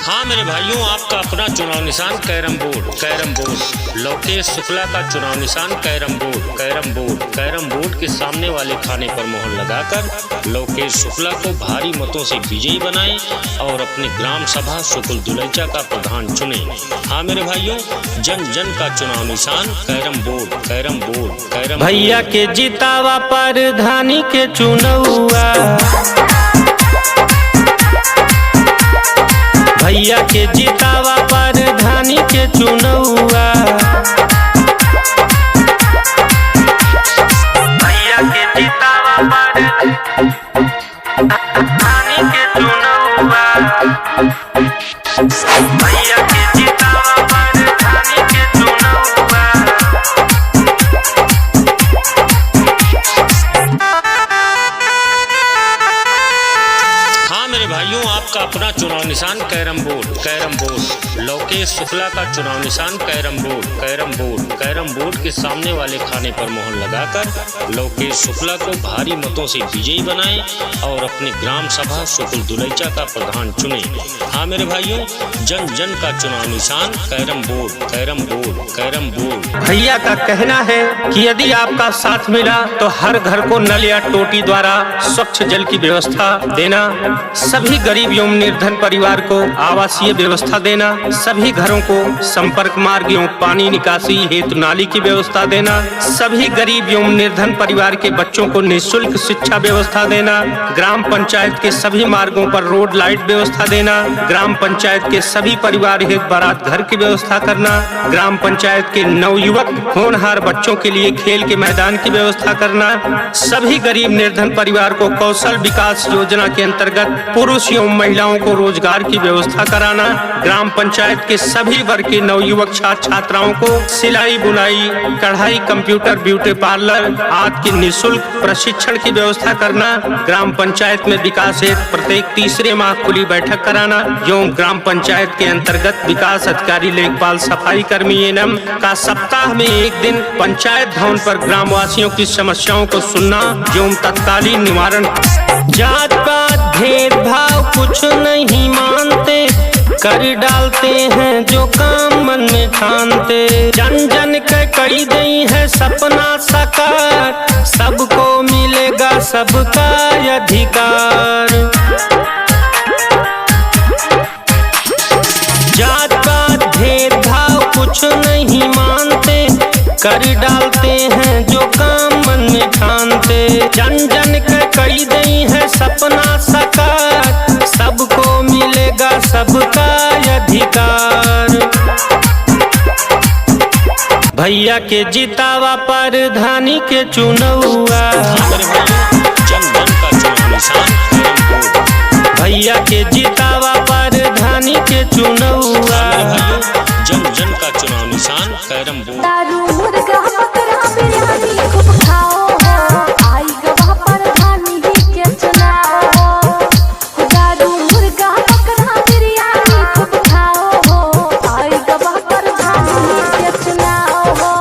हाँ मेरे भाइयों, आपका अपना चुनाव निशान कैरम बोर्ड। लोकेश शुक्ला का चुनाव निशान कैरम बोर्ड के सामने वाले खाने पर मोहर लगाकर लोकेश शुक्ला को भारी मतों से विजयी बनाएं और अपनी ग्राम सभा शुक्ल दुलैचा का प्रधान चुने। हाँ मेरे भाइयों, जन जन का चुनाव निशान कैरम बोर्ड। भैया के जितावा प्रधानी के चुनौआ, भैया के जितावा प्रधानी के चुनौआ, भैया के जितावा प्रधानी के चुनौआ, भैया के जितावा प्रधानी के चुनौआ। हाँ मेरे भाइयों, आपका अपना चुनाव निशान कैरम बोर्ड। लोकेश शुक्ला का चुनाव निशान कैरम बोर्ड के सामने वाले खाने पर मोहर लगाकर लोकेश शुक्ला को भारी मतों से विजयी बनाएं और अपनी ग्राम सभा शुक्ल दुलैचा का प्रधान चुने। हाँ मेरे भाइयों, जन जन का चुनाव निशान कैरम बोर्ड। भैया का कहना है कि यदि आपका साथ मिला तो हर घर को नल या टोटी द्वारा स्वच्छ जल की व्यवस्था देना, सभी गरीब एवं निर्धन परिवार को आवासीय व्यवस्था देना, सभी घरों को संपर्क मार्ग एवं पानी निकासी हेतु नाली की व्यवस्था देना, सभी गरीब एवं निर्धन परिवार के बच्चों को निःशुल्क शिक्षा व्यवस्था देना, ग्राम पंचायत के सभी मार्गों पर रोड लाइट व्यवस्था देना, ग्राम पंचायत के सभी परिवार हेतु बारात घर की व्यवस्था करना, ग्राम पंचायत के नवयुवक होनहार बच्चों के लिए खेल के मैदान की व्यवस्था करना, सभी गरीब निर्धन परिवार को कौशल विकास योजना के अंतर्गत पुरुष एवं महिलाओं को रोजगार की व्यवस्था कराना, ग्राम पंचायत के सभी वर्ग के नवयुवक छात्र छात्राओं को सिलाई बुनाई कढ़ाई कंप्यूटर ब्यूटी पार्लर आदि की निःशुल्क प्रशिक्षण की व्यवस्था करना, ग्राम पंचायत में विकास हेतु प्रत्येक तीसरे माह खुली बैठक कराना एवं ग्राम पंचायत के अंतर्गत विकास अधिकारी लेखपाल सफाई कर्मी एनएम का सप्ताह में एक दिन पंचायत भवन पर ग्रामवासियों की समस्याओं को सुनना एवं तत्कालीन निवारण। जात पात भेदभाव कुछ नहीं मानते, कर डालते हैं जो काम मन में ठानते, जन जन के करी गई है सपना साकार, सबको मिलेगा सबका अधिकार। जात पात भेदभाव कुछ नहीं मानते, कर डालते हैं जो काम मन में ठानते, जन जन के करी गई है सपना साकार, सबको मिलेगा सबका अधिकार। भैया के जितावा प्रधानी के चुनौआ, भैया के जितावा प्रधानी के चुनौआ, जन जन का चुनाव निशान कैरम बोर्ड। दारू मुर्गा बकरा बिरयानी खूब खाओ हो, आई गवाह प्रधानी के चुनाव। दारू मुर्गा बकरा बिरयानी खूब खाओ हो, आई गवाह प्रधानी के चुनाव। हो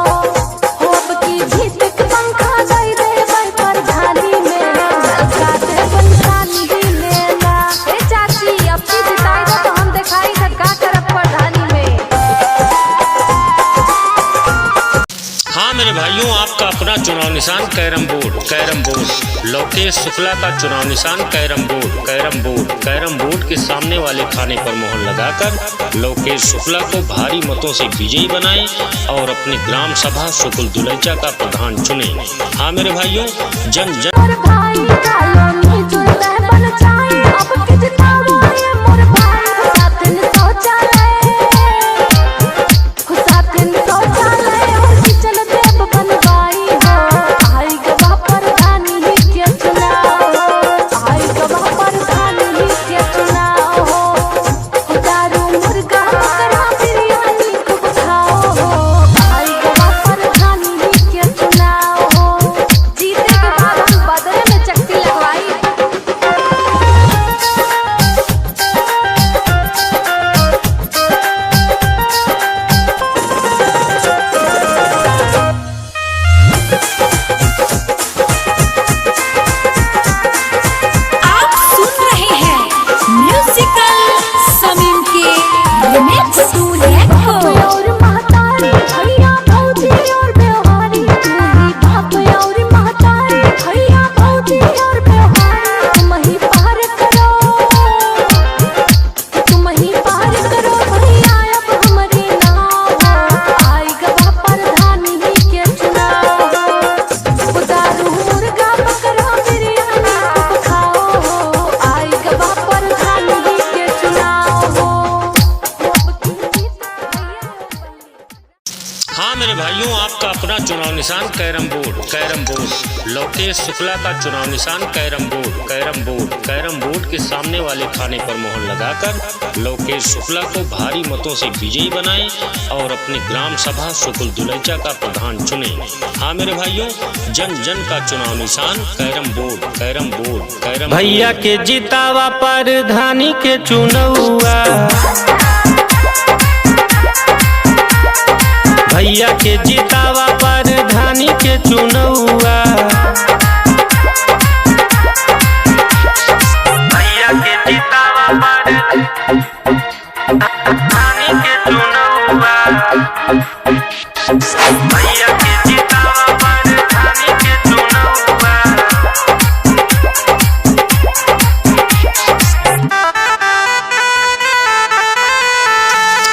अब की जीत के पंखा दे भाई प्रधानी में, ललका दे पंचानी लेना। ए चाची अब की जिताएगा तो हम दिखाई का करब प्रधानी में। हाँ मेरे भाइयों, आपका अपना चुनाव निशान कैरम बोर्ड। लोकेश शुक्ला का चुनाव निशान कैरम बोर्ड के सामने वाले खाने पर मोहर लगाकर लोकेश शुक्ला को भारी मतों से विजयी बनाएं और अपनी ग्राम सभा शुक्ल दुलैचा का प्रधान चुने। हाँ मेरे भाइयों, जन जन मोर भाई कॉलोनी जुड़े बन जाए, अब के जितावा ये मोर भाई खुशातिन शौचालय, खुशातिन शौचालय और किचन देव बनवाई हो, आई गवाह प्रधानी के चुनाव, आई गवाह प्रधानी के चुनाव। हो दारू मुर्गा बकरा बिरयानी खूब खाओ हो, आई गवाह प्रधानी के चुनाव। जीते के बाद हम बदले में मेरे भाइयों, आपका अपना चुनाव निशान carrom board. Carrom board Lokesh Shukla का चुनाव निशान carrom board. Carrom board carrom board के सामने वाले खाने पर मोहर लगाकर लोकेश शुक्ला को भारी मतों से विजयी बनाएं और अपनी ग्राम सभा सुकुल दुलैचा का प्रधान चुने। हाँ मेरे भाइयों, जन जन का चुनाव निशान carrom board. Carrom board carrom भैया के जितावा पर धानी के चुनौआ, भैया के जितावा पर धानी के चुनौआ, भैया के जितावा पर धानी के चुनौआ, भैया के जितावा पर धानी के चुनौआ।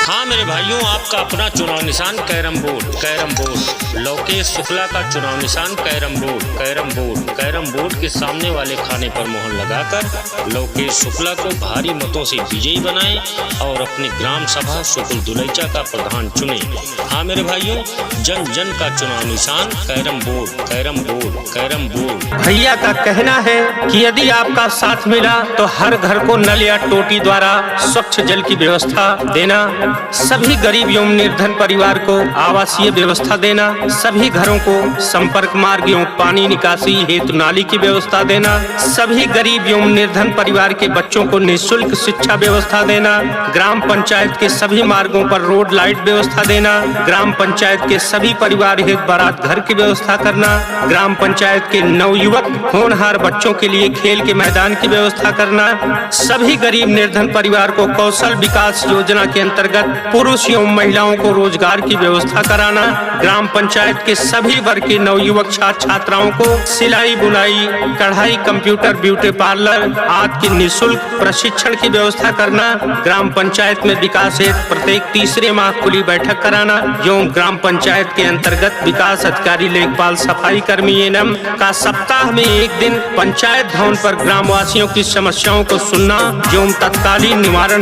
हाँ मेरे भाइयों, आपका अपना चुनाव निशान carrom board. Carrom board Lokesh Shukla का चुनाव निशान carrom board. Carrom board carrom board के सामने वाले खाने पर मोहर लगाकर लोकेश शुक्ला को भारी मतों से विजयी बनाएं और अपनी ग्राम सभा सुकुल दुलैचा का प्रधान चुने। हाँ मेरे भाइयों, जन जन का चुनाव निशान carrom board. Carrom board carrom board भैया का कहना है कि यदि आपका साथ मिला तो हर घर को नल या टोटी द्वारा स्वच्छ जल की व्यवस्था देना, सभी गरीब एवं निर्धन परिवार को आवासीय व्यवस्था देना, सभी घरों को संपर्क मार्ग एवं पानी निकासी हेतु नाली की व्यवस्था देना, सभी गरीब एवं निर्धन परिवार के बच्चों को निःशुल्क शिक्षा व्यवस्था देना, ग्राम पंचायत के सभी मार्गों पर रोड लाइट व्यवस्था देना, ग्राम पंचायत के सभी परिवार हेतु बारात घर की व्यवस्था करना, ग्राम पंचायत के नवयुवक होनहार बच्चों के लिए खेल के मैदान की व्यवस्था करना, सभी गरीब निर्धन परिवार को कौशल विकास योजना के अंतर्गत पुरुष एवं महिलाओं को रोजगार की व्यवस्था कराना, ग्राम पंचायत के सभी वर्ग के नवयुवक छात्र छात्राओं को सिलाई बुनाई कढ़ाई कंप्यूटर ब्यूटी पार्लर आदि की निःशुल्क प्रशिक्षण की व्यवस्था करना, ग्राम पंचायत में विकास हेतु प्रत्येक तीसरे माह खुली बैठक कराना एवं ग्राम पंचायत के अंतर्गत विकास अधिकारी लेखपाल सफाई कर्मी एनएम का सप्ताह में एक दिन पंचायत भवन पर ग्रामवासियों की समस्याओं को सुनना एवं तत्कालीन निवारण।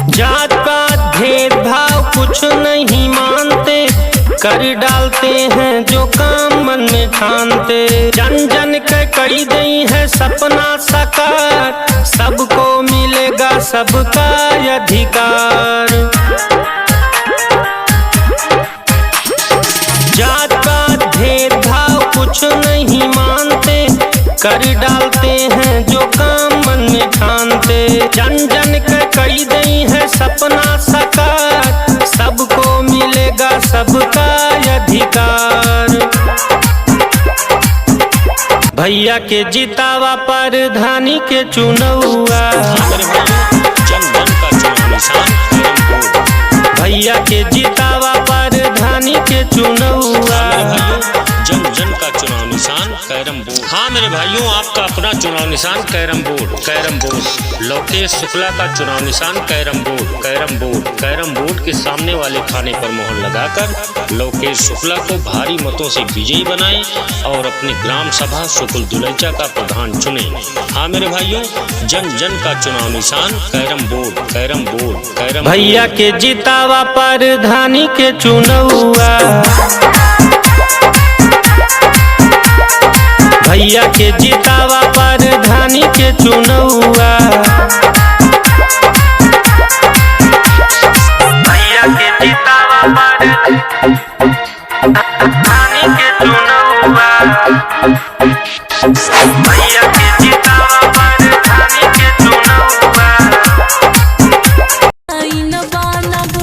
जात पात भेदभाव कुछ नहीं मानते, कर डालते हैं जो काम मन में ठानते, जन जन के करी गई है सपना साकार, सबको मिलेगा सबका अधिकार। जात पात भेदभाव कुछ नहीं मानते, कर डालते हैं जो काम मन में ठानते, जन जन के करी गई है सपना साकार, सबको मिलेगा सबका अधिकार। भैया के जितावा पर धानी के चुनौआ, जन जन का चुनाव निशान कैरम बोर्ड। भैया के जितावा पर धानी के चुनौआ, जन जन का चुनाव निशान कैरम बोर्ड। हाँ मेरे भाइयों, आपका अपना चुनाव निशान carrom board. Carrom board Lokesh Shukla का चुनाव निशान carrom board. Carrom board carrom board के सामने वाले खाने पर मोहर लगाकर लोकेश शुक्ला को भारी मतों से विजयी बनाएं और अपनी ग्राम सभा सुकुल दुलैचा का प्रधान चुने। हाँ मेरे भाइयों, जन जन का चुनाव निशान carrom board. Carrom board carrom भैया के जितावा पर धानी के चुनौआ, भैया के जितावा पर धानी के चुनौआ, भैया के जितावा पर धानी के चुनौआ, भैया के जितावा पर धानी के चुनौआ। आईन बानब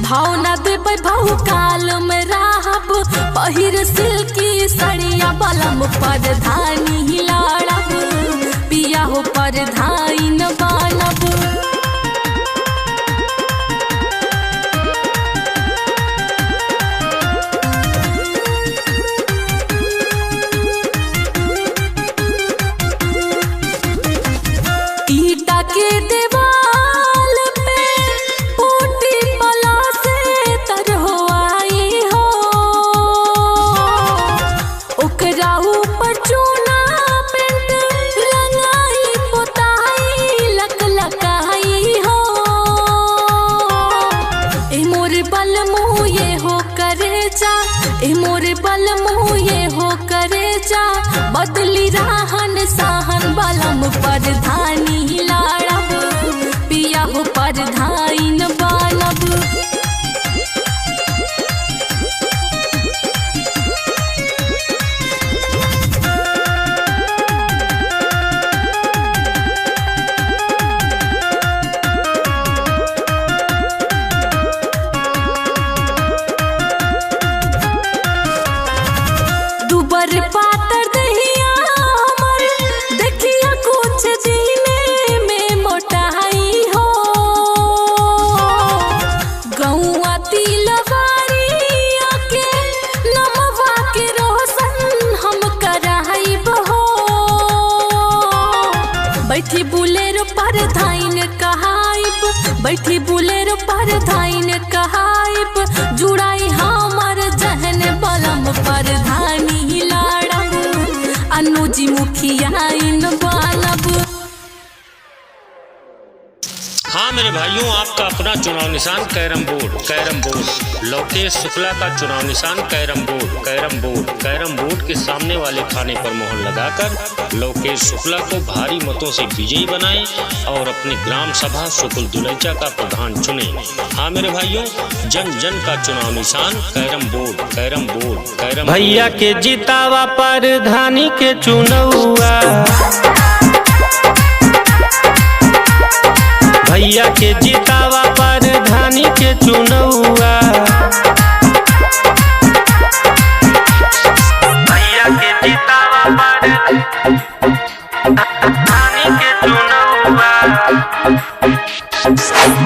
भाव न देबै भाव काल में राहब पहिर सिल्की सड़िया बलम पर धानी लड़ब पिया हो पर धाइन बनब ईटा के दीवाल पे ऊटी पला से तर हो आई हो ओकरा ऊपर चूना पेंट रंगाई पोताई लक लकाई हो ए मोरे बल मुँह ये हो करे जा ए मोरे बल मुँह ये हो करे जा बदली राहन साहन बलम पर धानी लाड़ब पिया हो पर धाइन बनब दुबर पातर दहिया हमर देखिया कुछ दिने में मोटाई हो गौआ तिलवारिया के नमवा के रोशन हम कराइब हो बैठी बुलेरो पर धाइन कहाइब बैठी बुलेरो पर धाइन कहाइब जुड़ाई हमर जहन बलम पर धानी लाड़ब अनुजी मुखिया इन बनब। हाँ मेरे भाइयों, आपका अपना चुनाव निशान कैरम बोर्ड लोकेश शुक्ला का चुनाव निशान कैरम बोर्ड के सामने वाले खाने पर मोहर लगाकर लोकेश शुक्ला को भारी मतों से विजयी बनाएं और अपनी ग्राम सभा सुकुल दुलैचा का प्रधान चुने। हाँ मेरे भाइयों, जन जन का चुनाव निशान कैरम बोर्ड भैया के जितावा पर धानी के चुनौआ भैया के जितावा पर धानी के चुनौआ भैया के जितावा पर धानी के चुनौआ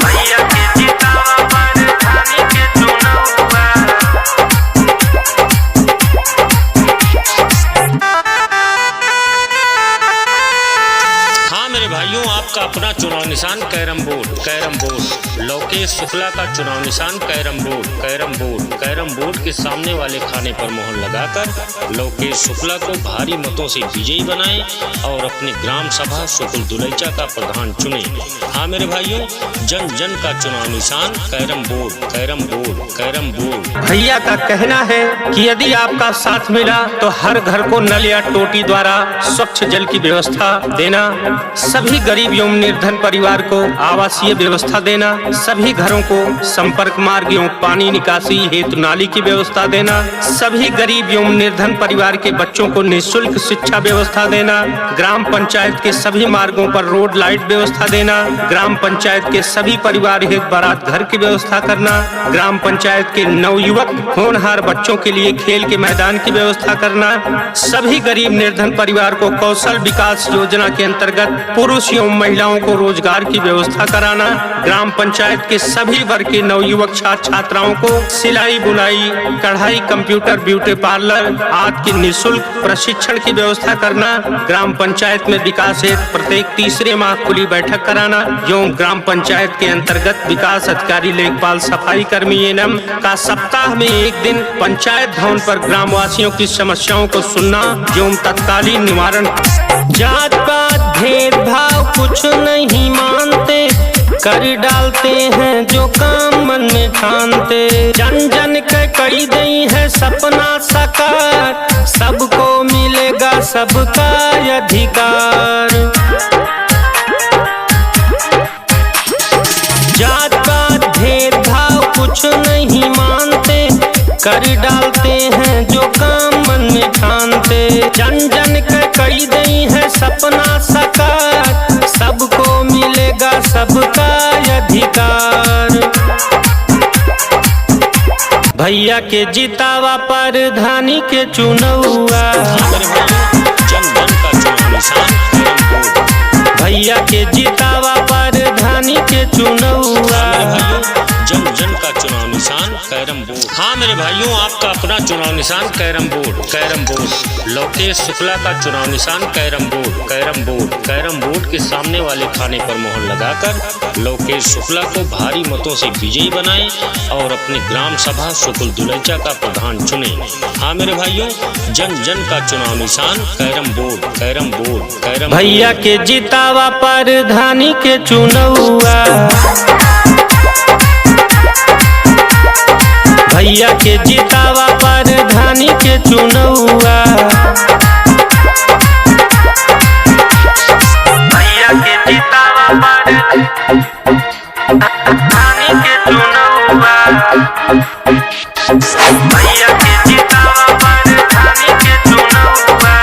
भैया के जितावा पर धानी के चुनौआ। हाँ मेरे भाइयों, आपका अपना चुनाव निशान कैरम बोर्ड लोकेश शुक्ला का चुनाव निशान कैरम बोर्ड के सामने वाले खाने पर मोहर लगाकर लोकेश शुक्ला को भारी मतों से विजयी बनाएं और अपनी ग्राम सभा सुकुल दुलैचा का प्रधान चुने। हाँ मेरे भाइयों, जन जन का चुनाव निशान कैरम बोर्ड। भैया का कहना है कि यदि आपका साथ मिला तो हर घर को नल या टोटी द्वारा स्वच्छ जल की व्यवस्था देना, सभी गरीब एवं निर्धन परिवार को आवासीय व्यवस्था देना, सभी घरों को संपर्क मार्ग एवं पानी निकासी हेतु नाली की व्यवस्था देना, सभी गरीब एवं निर्धन परिवार के बच्चों को निःशुल्क शिक्षा व्यवस्था देना, ग्राम पंचायत के सभी मार्गों पर रोड लाइट व्यवस्था देना, ग्राम पंचायत के सभी परिवार हेतु बारात घर की व्यवस्था करना, ग्राम पंचायत के नवयुवक होनहार बच्चों के लिए खेल के मैदान की व्यवस्था करना, सभी गरीब निर्धन परिवार को कौशल विकास योजना के अंतर्गत पुरुष एवं महिलाओं को रोजगार की व्यवस्था कराना, ग्राम पंचायत के सभी वर्ग के नवयुवक छात्र छात्राओं को सिलाई बुनाई कढ़ाई कंप्यूटर ब्यूटी पार्लर आदि की निःशुल्क प्रशिक्षण की व्यवस्था करना, ग्राम पंचायत में विकास हेतु प्रत्येक तीसरे माह खुली बैठक कराना एवं ग्राम पंचायत के अंतर्गत विकास अधिकारी लेखपाल सफाई कर्मी एनएम का सप्ताह में एक दिन पंचायत भवन पर ग्रामवासियों की समस्याओं को सुनना एवं तत्कालीन निवारण। जात पात भेदभाव कुछ नहीं मानते, कर डालते हैं जो काम मन में ठानते, जन जन के कई गई है सपना साकार, सबको मिलेगा सबका अधिकार। जात पात भेदभाव कुछ नहीं मानते, कर डालते हैं जो काम मन में ठानते, जन जन के कई गई है सपना साकार, सबको मिलेगा सबका अधिकार। भैया के जितावा पर धानी के चुनौआ, जन जन का चुनाव निशान कैरम बोर्ड। भैया के जितावा पर धानी के चुनौआ, जन जन का चुनाव निशान कैरम बोर्ड। हाँ मेरे भाइयों, आपका अपना चुनाव निशान carrom board. Carrom board Lokesh Shukla का चुनाव निशान carrom board. Carrom board carrom board के सामने वाले खाने पर मोहर लगाकर लोकेश शुक्ला को भारी मतों से विजयी बनाएं और अपनी ग्राम सभा सुकुल दुलैचा का प्रधान चुने। हाँ मेरे भाइयों, जन जन का चुनाव निशान carrom board. Carrom board carrom भैया के जितावा पर धानी के चुनौआ, भैया के जितावा पर धानी के चुनौआ, भैया के जितावा पर धानी के चुनौआ, भैया के जितावा पर धानी के चुनौआ।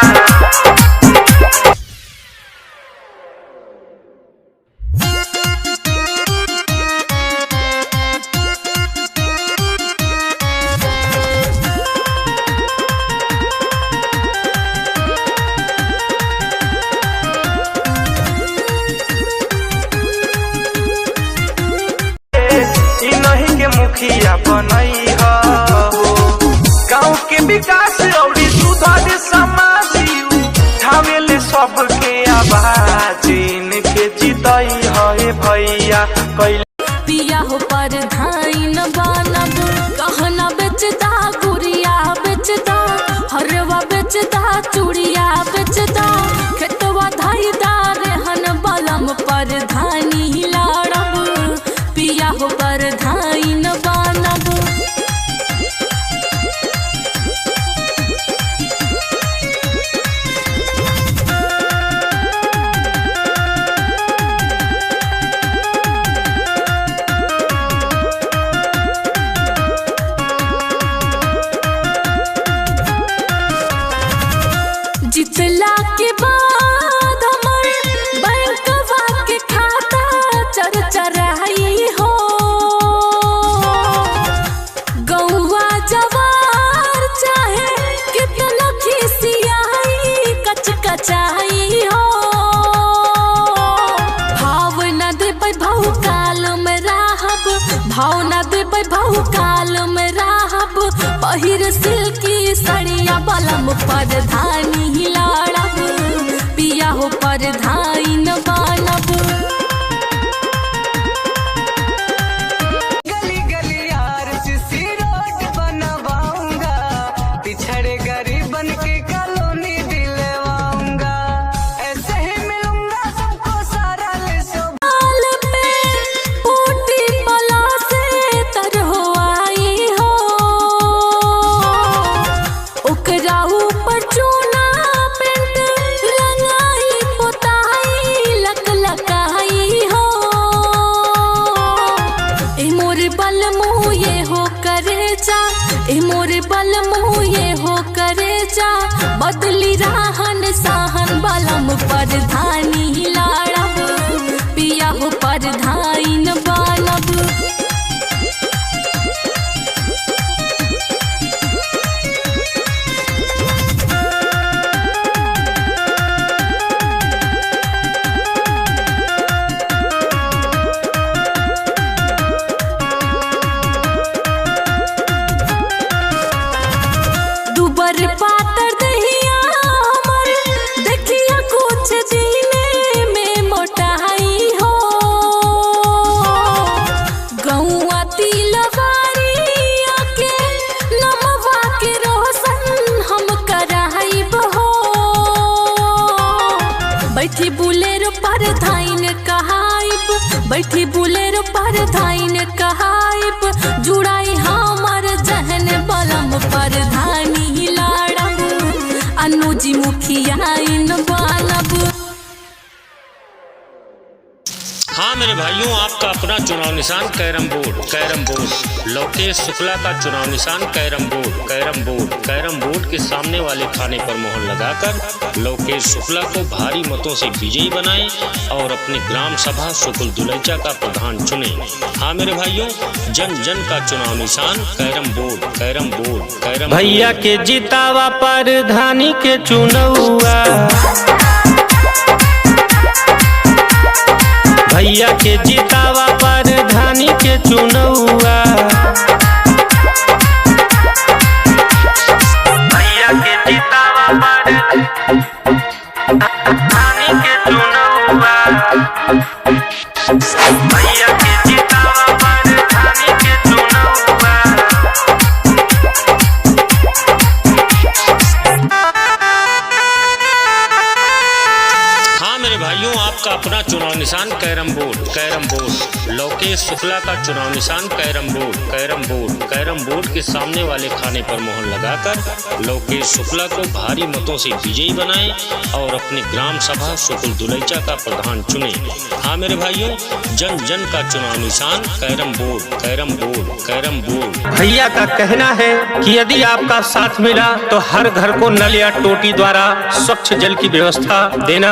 मुखिया बनई गाँव के विकास और सुधार समाज उठावेले सबके आवाज, इनके जितई है भैया पिया हो पर धाइन बनब, कहना बेचदा गुड़िया बेचदा, हरवा बेचदा चूड़िया बेचदा, खेतवा धाईदा रेहन बलम पर धानी लड़ब, पिया हो पर धाइन बनब। जितला के बाद हमर बैंकवा के खाता चरचराई हो, गौवा जवार चाहे कितना खिसियाई कचकचाई हो, भाव न देबै भाव काल में राहब, भाव न देबै भाव काल में राहब, पहिर सिल्की सड़िया बलम पर धानी लड़ब, पिया हो पर धाइन बनब। गली गली यार सीसी रोड बनवाऊंगा, पिछड़े गरीबन की कॉलोनी दिलवाऊंगा, ऐसे ही मिलूंगा सबको सारा साल पे ऊटी बला से तर हो आई हो, ओकरा ऊपर चूना पेंट रंगाई पोताई लक लकाई हो, ए मोर बल मुँह ये हो करे जा, ए मोर बल मुँह ये हो करे जा, बदली राहन साहन बलम पर धानी लड़ब, पिया हो पर धाइन बनब। दुबर पातर दहिया हमर देखिया कुछ दिने में मोटाई हो, गौआ तिलवारिया के नमवा के रोशन हम कराइब हो, बैठी बुलेरो पर धाइन कहाइब, बैठी बुलेरो पर धाइन कहाइब, जुड़ाई हमर जहन बलम पर धानी लड़ब, अनुजी मुखिया इन बनब। हाँ मेरे भाइयों, आप आपका अपना चुनाव निशान carrom board. Carrom board Lokesh Shukla का चुनाव निशान carrom board. Carrom board carrom board के सामने वाले खाने पर मोहर लगाकर लोकेश शुक्ला को भारी मतों से विजयी बनाएं और अपनी ग्राम सभा सुकुल दुलैचा का प्रधान चुने। हाँ मेरे भाइयों, जन जन का चुनाव निशान carrom board. Carrom board carrom भैया के जितावा प्रधानी के चुनौआ, भैया के जितावा प्रधानी के चुनौआ, भैया के जितावा प्रधानी के चुनौआ, भैया के जितावा प्रधानी के चुनौआ। हाँ मेरे भाइयों, आपका अपना चुनाव निशान carrom board. Carrom board Lokesh Shukla का चुनाव निशान carrom board. Carrom board carrom board के सामने वाले खाने पर मोहर लगाकर लोकेश शुक्ला को भारी मतों से विजयी बनाएं और अपनी ग्राम सभा सुकुल दुलैचा का प्रधान चुने। हाँ मेरे भाइयों, जन जन का चुनाव निशान carrom board. Carrom board carrom board. भैया का कहना है कि यदि आपका साथ मिला तो हर घर को नल या टोटी द्वारा स्वच्छ जल की व्यवस्था देना,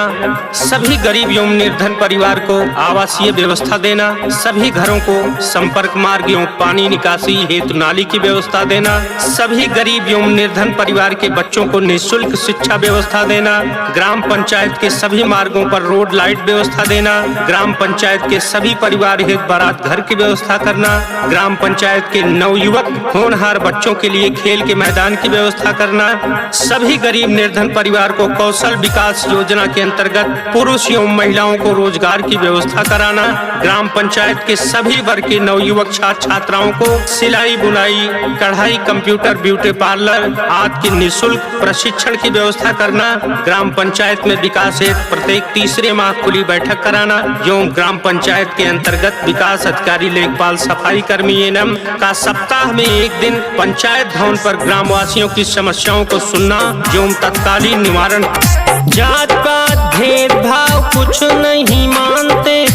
सभी गरीब एवं निर्धन परिवार को आवासीय व्यवस्था देना, सभी घरों को संपर्क मार्ग एवं पानी निकासी हेतु नाली की व्यवस्था देना, सभी गरीब एवं निर्धन परिवार के बच्चों को निःशुल्क शिक्षा व्यवस्था देना, ग्राम पंचायत के सभी मार्गों पर रोड लाइट व्यवस्था देना, ग्राम पंचायत के सभी परिवार हेतु बारात घर की व्यवस्था करना, ग्राम पंचायत के नवयुवक होनहार बच्चों के लिए खेल के मैदान की व्यवस्था करना, सभी गरीब निर्धन परिवार को कौशल विकास योजना के अंतर्गत पुरुष एवं महिलाओं को रोजगार की व्यवस्था कराना, ग्राम पंचायत के सभी वर्ग के नवयुवक छात्र छात्राओं को सिलाई बुनाई कढ़ाई कंप्यूटर ब्यूटी पार्लर आदि की निःशुल्क प्रशिक्षण की व्यवस्था करना, ग्राम पंचायत में विकास हेतु प्रत्येक तीसरे माह खुली बैठक कराना एवं ग्राम पंचायत के अंतर्गत विकास अधिकारी लेखपाल सफाई कर्मी एनएम का सप्ताह में एक दिन पंचायत भवन पर ग्रामवासियों की समस्याओं को सुनना एवं तत्कालीन निवारण। जात पात भेदभाव कुछ नहीं मानते,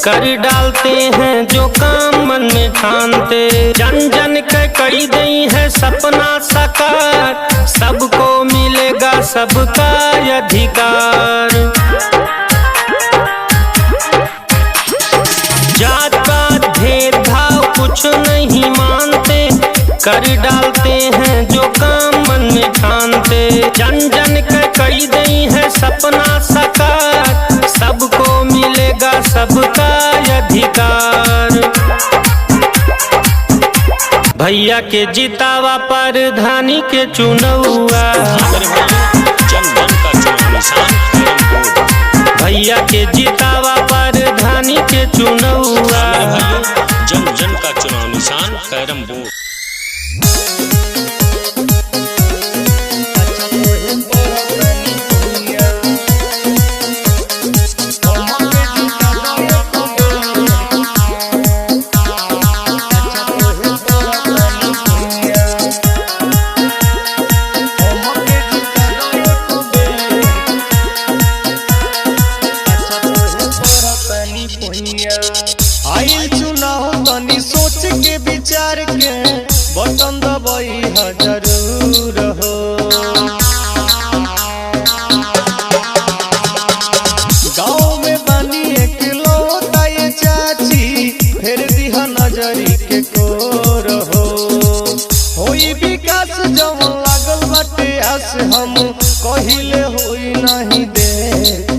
कर डालते हैं जो काम मन में ठानते, जन जन के करी गई है सपना साकार, सबको मिलेगा सबका अधिकार। जात पात भेदभाव कुछ नहीं मानते, कर डालते हैं जो काम मन में ठानते, जन जन के करी गई है सपना साकार, सबको मिलेगा सबका अधिकार। भैया के जितावा प्रधानी के चुनौआ, जन जन का चुनाव निशान कैरम बोर्ड। भैया के जितावा प्रधानी के चुनौआ। जन जन का चुनाव निशान कैरम बोर्ड। आइल चुनाव तनी सोच के विचार के बटन दबाई जरूर हो। गाँव में बनी एक लौटा ये चाची, फिर दिहा नजरी के कोर हो। होई विकास जब लागल बाटे आस, हम कहिले होई नहीं दे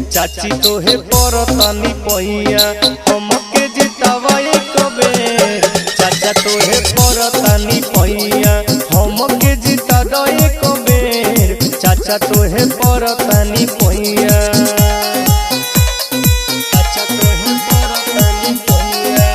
चाची तोहे परतानी पहिया, हमके जितावा एक बेर चाचा तोहे परतानी पहिया, हमके जिता दो एक बेर चाचा तोहे परतानी पहिया, चाचा तोहे परतानी पहिया।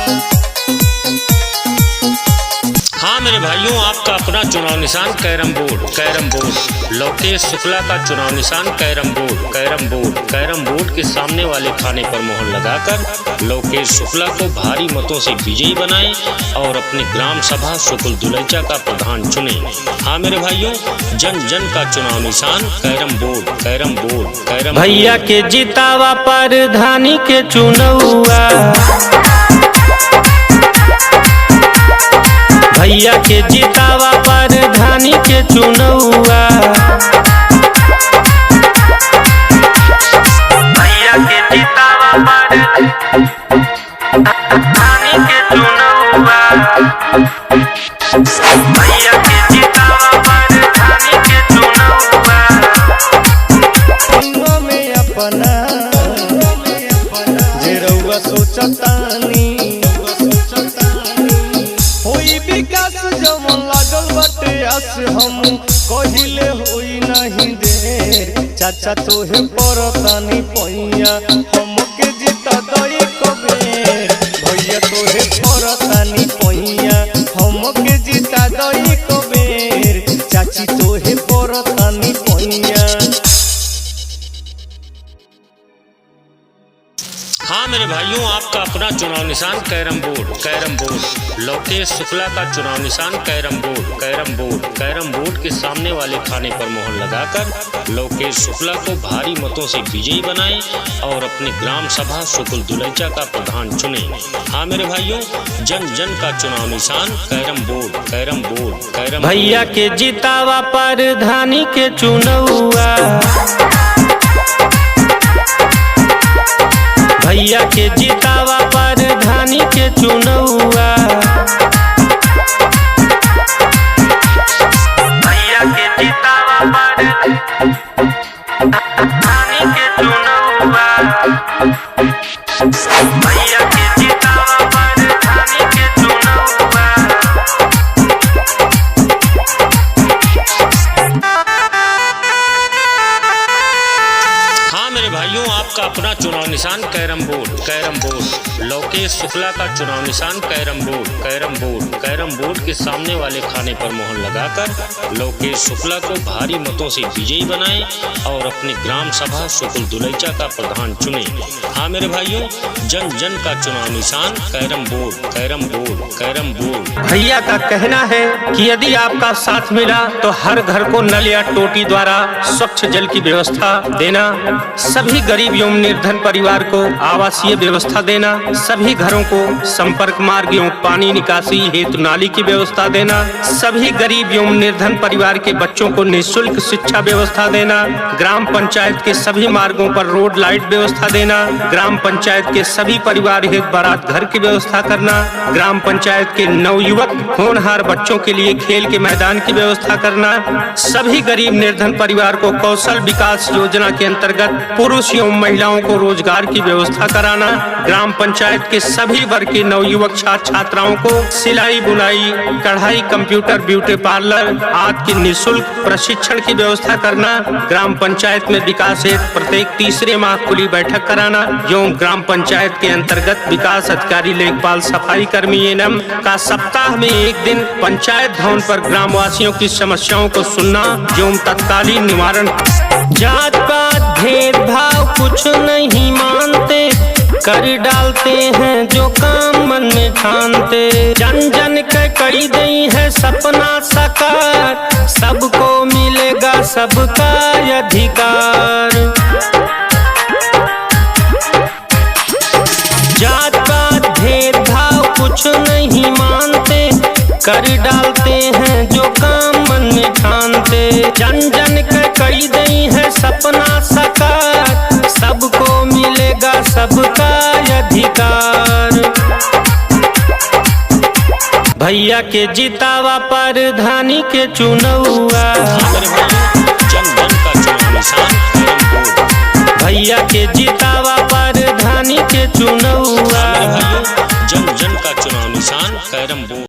हाँ मेरे भाइयों, आपका अपना चुनाव निशान carrom board. Carrom board Lokesh Shukla का चुनाव निशान carrom board. Carrom board carrom board के सामने वाले खाने पर मोहर लगाकर लोकेश शुक्ला को भारी मतों से विजयी बनाएं और अपनी ग्राम सभा सुकुल दुलैचा का प्रधान चुने। हाँ मेरे भाइयों, जन जन का चुनाव निशान carrom board. Carrom board carrom भैया के जितावा प्रधानी के चुनौआ, भैया के जितावा पर धानी के चुनौआ, भैया के जितावा पर धानी के चुनौआ, भैया के जितावा पर धानी के चुनौआ। में अपना जे रउआ सोचतानी होई विकास जमन लागल बाटे आस हम कहिले होई नहीं देर चाचा तोहे परतानी पैया हमके जिता दई कबेर भैया तोहे परतानी पैया हमके जिता दई कबेर चाची तोहे परतानी पैया। हाँ मेरे भाइयों, आपका अपना चुनाव निशान कैरम बोर्ड लोकेश शुक्ला का चुनाव निशान कैरम बोर्ड के सामने वाले खाने पर मोहर लगाकर लोकेश शुक्ला को भारी मतों से विजयी बनाएं और अपनी ग्राम सभा शुक्ल दुलैचा का प्रधान चुने। हाँ मेरे भाइयों, जन जन का चुनाव निशान कैरम बोर्ड भैया के जितावा पर धानी के चुनौआ, भैया के जितावा पर धानी के चुनौआ, भैया के जितावा पर धानी के चुनौआ, भैया के जितावा पर धानी के चुनौआ। हाँ मेरे भाइयों, आपका अपना चुनाव निशान कैरम बोर्ड लोकेश शुक्ला का चुनाव निशान कैरम बोर्ड के सामने वाले खाने पर मोहर लगाकर लोकेश शुक्ला को भारी मतों से विजयी बनाएं और अपनी ग्राम सभा शुक्ल दुलैचा का प्रधान चुने। हाँ मेरे भाइयों, जन जन का चुनाव निशान कैरम बोर्ड। भैया का कहना है कि यदि आपका साथ मिला तो हर घर को नल या टोटी द्वारा स्वच्छ जल की व्यवस्था देना, सभी गरीब एवं निर्धन परिवार को आवासीय व्यवस्था देना, सभी घरों को संपर्क मार्ग एवं पानी निकासी हेतु नाली की व्यवस्था देना, सभी गरीब एवं निर्धन परिवार के बच्चों को निःशुल्क शिक्षा व्यवस्था देना, ग्राम पंचायत के सभी मार्गों पर रोड लाइट व्यवस्था देना, ग्राम पंचायत के सभी परिवार हेतु बारात घर की व्यवस्था करना, ग्राम पंचायत के नवयुवक होनहार बच्चों के लिए खेल के मैदान की व्यवस्था करना, सभी गरीब निर्धन परिवार को कौशल विकास योजना के अंतर्गत पुरुष एवं महिलाओं को रोजगार की व्यवस्था कराना, ग्राम पंचायत के सभी वर्ग के नवयुवक छात्र छात्राओं को सिलाई बुनाई कढ़ाई कंप्यूटर ब्यूटी पार्लर आदि की निःशुल्क प्रशिक्षण की व्यवस्था करना, ग्राम पंचायत में विकास हेतु प्रत्येक तीसरे माह खुली बैठक कराना एवं ग्राम पंचायत के अंतर्गत विकास अधिकारी लेखपाल सफाई कर्मी एनएम का सप्ताह में एक दिन पंचायत भवन पर ग्रामवासियों की समस्याओं को सुनना एवं तत्कालीन निवारण। जात पात भेदभाव कुछ नहीं मानते, कर डालते हैं जो काम मन में ठानते, जन जन के करी गई है सपना साकार, सबको मिलेगा सबका अधिकार। जात पात भेदभाव कुछ नहीं मानते, कर डालते हैं जो काम मन में ठानते, जन जन के करी गई है सपना साकार, सबको मिलेगा सबका अधिकार। भैया के जितावा पर धानी के चुनौआ, भैया के जितावा पर धानी के चुनौआ। जन जन का चुनाव निशान कैरम बोर्ड।